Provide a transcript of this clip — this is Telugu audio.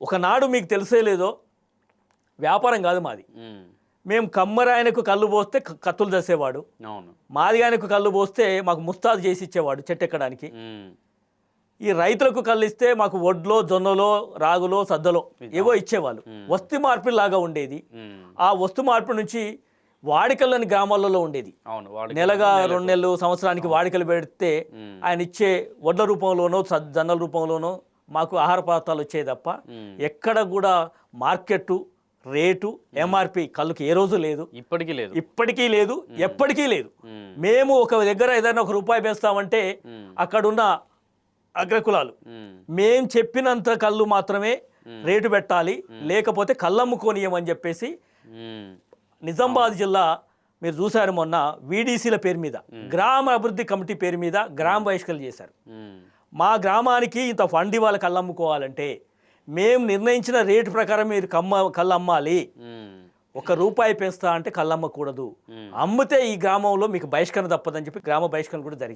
ఒకనాడు మీకు తెలిసే లేదో వ్యాపారం కాదు మాది. మేము కమ్మరాయనకు కళ్ళు పోస్తే కత్తులు చేసేవాడు, అవును. మాదిగాయనకు కళ్ళు పోస్తే మాకు ముస్తాదు చేసి ఇచ్చేవాడు చెట్టు ఎక్కడానికి. ఈ రైతులకు కళ్ళు ఇస్తే మాకు వడ్లో, జొన్నలో, రాగులో, సద్దలో ఏవో ఇచ్చేవాళ్ళు. వస్తు మార్పిడి లాగా ఉండేది. ఆ వస్తు మార్పిడి నుంచి వాడికలని గ్రామాలలో ఉండేది. నెలగా 2 నెలలు సంవత్సరానికి వాడికలు పెడితే ఆయన ఇచ్చే వడ్ల రూపంలోనో జొన్నల రూపంలోనో మాకు ఆహార పదార్థాలు వచ్చేది తప్ప ఎక్కడ కూడా మార్కెట్ రేటు ఎంఆర్పి కళ్ళుకి ఏ రోజు లేదు, ఇప్పటికీ లేదు, ఎప్పటికీ లేదు. మేము ఒక దగ్గర ఏదైనా ₹1 వేస్తామంటే అక్కడున్న అగ్రకులాలు మేం చెప్పినంత కళ్ళు మాత్రమే రేటు పెట్టాలి, లేకపోతే కళ్ళమ్ముకోనియమని చెప్పేసి నిజామాబాద్ జిల్లా మీరు చూశారు మొన్న వీడీసీల పేరు మీద, గ్రామ అభివృద్ధి కమిటీ పేరు మీద గ్రామ బహిష్కరణ చేశారు. మా గ్రామానికి ఇంత ఫండ్ ఇవ్వాలి కళ్ళు అమ్ముకోవాలంటే మేము నిర్ణయించిన రేటు ప్రకారం మీరు కళ్ళు అమ్మాలి. ₹1 పెంచుతా అంటే కళ్ళు అమ్మకూడదు, అమ్మితే ఈ గ్రామంలో మీకు బహిష్కరణ తప్పదని చెప్పి గ్రామ బహిష్కరణ కూడా జరిగాయి.